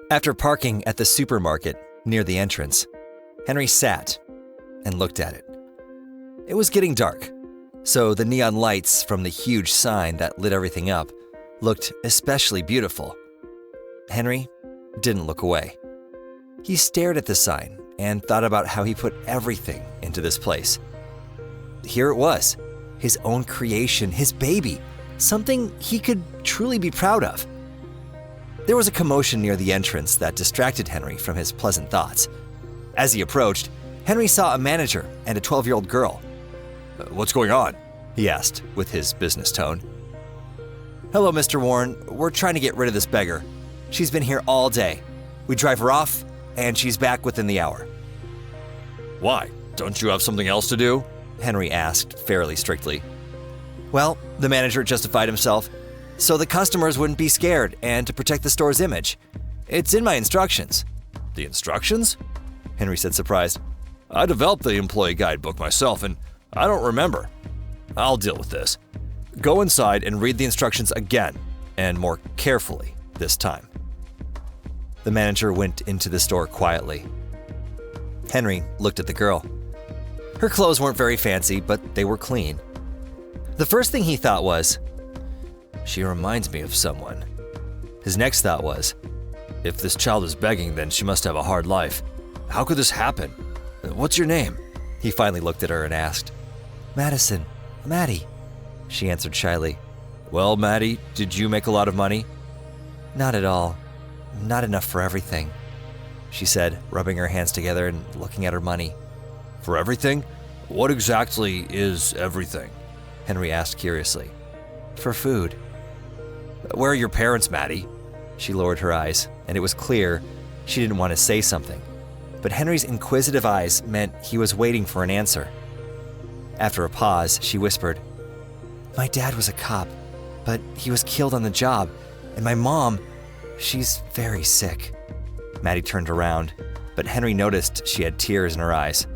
After parking at the supermarket near the entrance, Henry sat and looked at it. It was getting dark, so the neon lights from the huge sign that lit everything up looked especially beautiful. Henry didn't look away. He stared at the sign and thought about how he put everything into this place. Here it was, his own creation, his baby, something he could truly be proud of. There was a commotion near the entrance that distracted Henry from his pleasant thoughts. As he approached, Henry saw a manager and a 12-year-old girl. "What's going on?" he asked with his business tone. "Hello, Mr. Warren. We're trying to get rid of this beggar. She's been here all day. We drive her off, and she's back within the hour." "Why? Don't you have something else to do?" Henry asked fairly strictly. "Well," the manager justified himself, "so the customers wouldn't be scared and to protect the store's image. It's in my instructions." "The instructions?" Henry said, surprised. "I developed the employee guidebook myself, and I don't remember. I'll deal with this. Go inside and read the instructions again, and more carefully this time." The manager went into the store quietly. Henry looked at the girl. Her clothes weren't very fancy, but they were clean. The first thing he thought was, "She reminds me of someone." His next thought was, "If this child is begging, then she must have a hard life. How could this happen? What's your name?" He finally looked at her and asked. "Madison. Maddie," she answered shyly. "Well, Maddie, did you make a lot of money?" "Not at all. Not enough for everything," she said, rubbing her hands together and looking at her money. "For everything? What exactly is everything?" Henry asked curiously. "For food." "Where are your parents, Maddie?" She lowered her eyes, and it was clear she didn't want to say something. But Henry's inquisitive eyes meant he was waiting for an answer. After a pause, she whispered, "My dad was a cop, but he was killed on the job, and my mom, she's very sick." Maddie turned around, but Henry noticed she had tears in her eyes.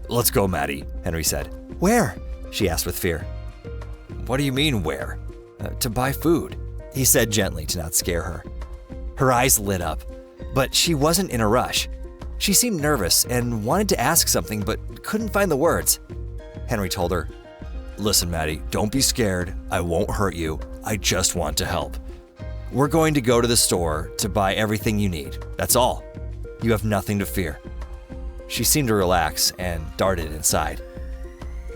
"Let's go, Maddie," Henry said. "Where?" she asked with fear. "What do you mean, where?" To buy food," he said gently to not scare her. Her eyes lit up, but she wasn't in a rush. She seemed nervous and wanted to ask something but couldn't find the words. Henry told her, "Listen, Maddie, don't be scared. I won't hurt you. I just want to help. We're going to go to the store to buy everything you need. That's all. You have nothing to fear." She seemed to relax and darted inside.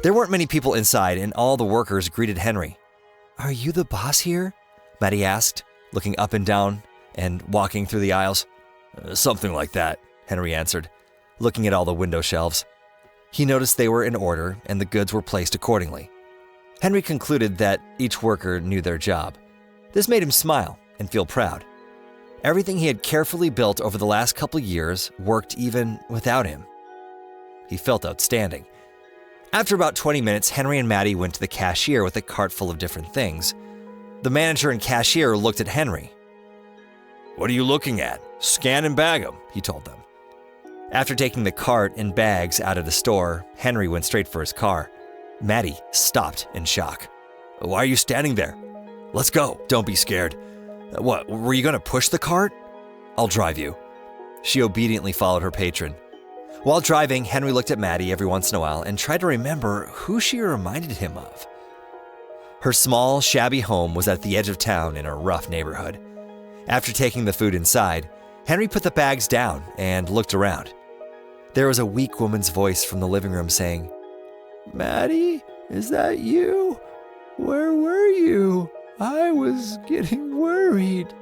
There weren't many people inside, and all the workers greeted Henry. "Are you the boss here?" Maddie asked, looking up and down and walking through the aisles. Something like that," Henry answered, looking at all the window shelves. He noticed they were in order and the goods were placed accordingly. Henry concluded that each worker knew their job. This made him smile and feel proud. Everything he had carefully built over the last couple years worked even without him. He felt outstanding. After about 20 minutes, Henry and Maddie went to the cashier with a cart full of different things. The manager and cashier looked at Henry. "What are you looking at? Scan and bag them," he told them. After taking the cart and bags out of the store, Henry went straight for his car. Maddie stopped in shock. "Why are you standing there? Let's go. Don't be scared." "What, were you going to push the cart?" "I'll drive you." She obediently followed her patron. While driving, Henry looked at Maddie every once in a while and tried to remember who she reminded him of. Her small, shabby home was at the edge of town in a rough neighborhood. After taking the food inside, Henry put the bags down and looked around. There was a weak woman's voice from the living room saying, "Maddie, is that you? Where were you? I was getting worried."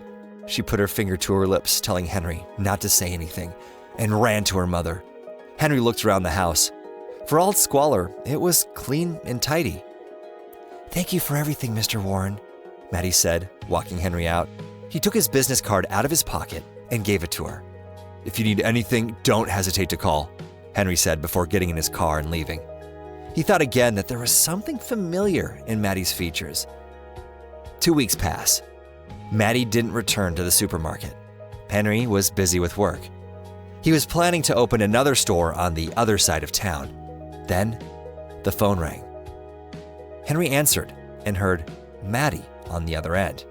She put her finger to her lips, telling Henry not to say anything, and ran to her mother. Henry looked around the house. For all its squalor, it was clean and tidy. "Thank you for everything, Mr. Warren," Maddie said, walking Henry out. He took his business card out of his pocket and gave it to her. "If you need anything, don't hesitate to call," Henry said before getting in his car and leaving. He thought again that there was something familiar in Maddie's features. 2 weeks pass. Maddie didn't return to the supermarket. Henry was busy with work. He was planning to open another store on the other side of town. Then, the phone rang. Henry answered and heard Maddie on the other end.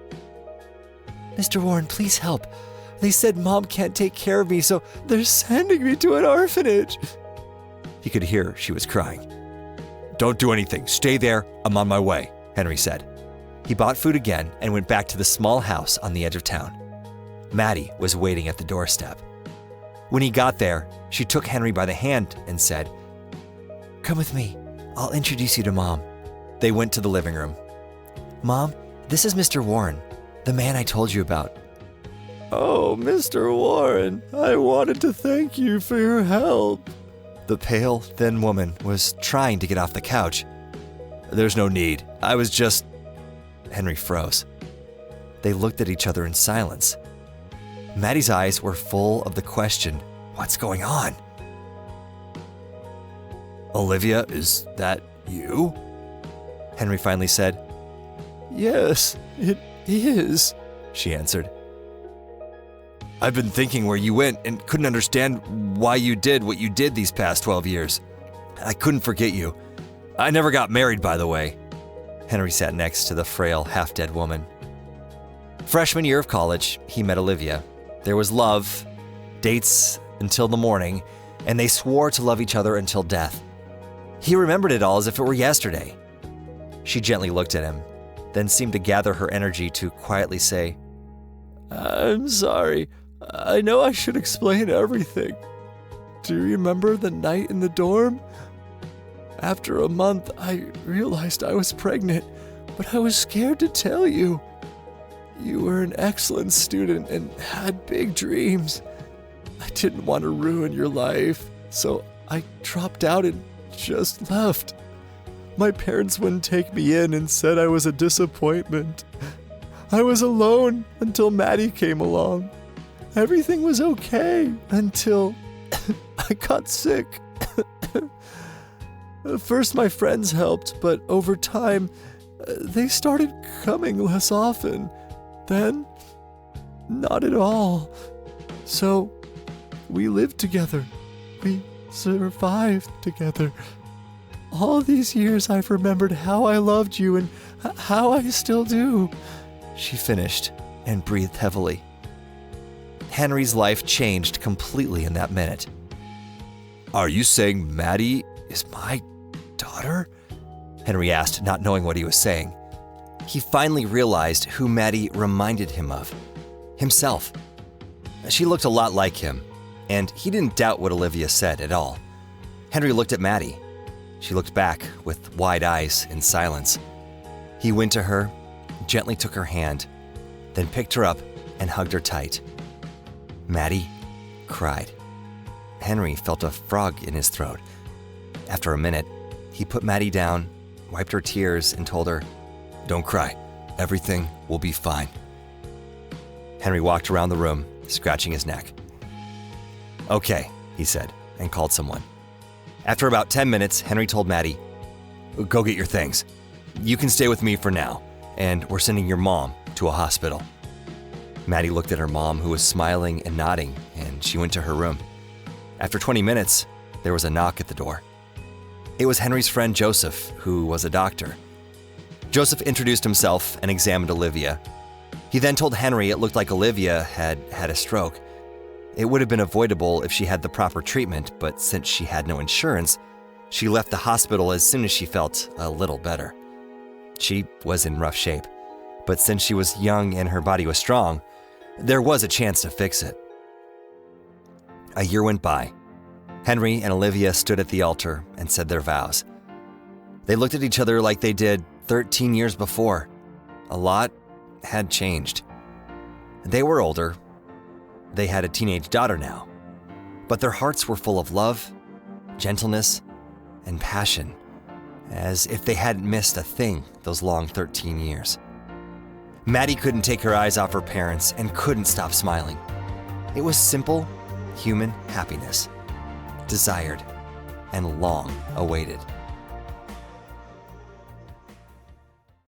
"Mr. Warren, please help. They said Mom can't take care of me, so they're sending me to an orphanage. He could hear she was crying. Don't do anything. Stay there. I'm on my way, Henry said. He bought food again and went back to the small house on the edge of town. Maddie was waiting at the doorstep. When he got there, she took Henry by the hand and said, "Come with me. I'll introduce you to Mom." They went to the living room. "Mom, this is Mr. Warren, the man I told you about." "Oh, Mr. Warren, I wanted to thank you for your help." The pale, thin woman was trying to get off the couch. "There's no need. I was just..." Henry froze. They looked at each other in silence. Maddie's eyes were full of the question, "What's going on?" "Olivia, is that you?" Henry finally said. "Yes, it is," she answered. "I've been thinking where you went and couldn't understand why you did what you did these past 12 years. I couldn't forget you. I never got married, by the way." Henry sat next to the frail, half-dead woman. Freshman year of college, he met Olivia. There was love, dates until the morning, and they swore to love each other until death. He remembered it all as if it were yesterday. She gently looked at him, then seemed to gather her energy to quietly say, "I'm sorry. I know I should explain everything. Do you remember the night in the dorm? After a month, I realized I was pregnant, but I was scared to tell you. You were an excellent student and had big dreams. I didn't want to ruin your life, so I dropped out and just left. My parents wouldn't take me in and said I was a disappointment. I was alone until Maddie came along. Everything was okay until I got sick. First, my friends helped, but over time, they started coming less often. Then, not at all. So, we lived together. We survived together. All these years, I've remembered how I loved you and how I still do," she finished and breathed heavily. Henry's life changed completely in that minute. "Are you saying Maddie is my daughter?" Henry asked, not knowing what he was saying. He finally realized who Maddie reminded him of. Himself. She looked a lot like him, and he didn't doubt what Olivia said at all. Henry looked at Maddie. She looked back with wide eyes in silence. He went to her, gently took her hand, then picked her up and hugged her tight. Maddie cried. Henry felt a frog in his throat. After a minute, he put Maddie down, wiped her tears, and told her, "Don't cry. Everything will be fine." Henry walked around the room, scratching his neck. "Okay," he said, and called someone. After about 10 minutes, Henry told Maddie, "Go get your things. You can stay with me for now, and we're sending your mom to a hospital." Maddie looked at her mom, who was smiling and nodding, and she went to her room. After 20 minutes, there was a knock at the door. It was Henry's friend Joseph, who was a doctor. Joseph introduced himself and examined Olivia. He then told Henry it looked like Olivia had had a stroke. It would have been avoidable if she had the proper treatment, but since she had no insurance, she left the hospital as soon as she felt a little better. She was in rough shape, but since she was young and her body was strong, there was a chance to fix it. A year went by. Henry and Olivia stood at the altar and said their vows. They looked at each other like they did 13 years before. A lot had changed. They were older. They had a teenage daughter now. But their hearts were full of love, gentleness, and passion, as if they hadn't missed a thing those long 13 years. Maddie couldn't take her eyes off her parents and couldn't stop smiling. It was simple, human happiness, desired and long awaited.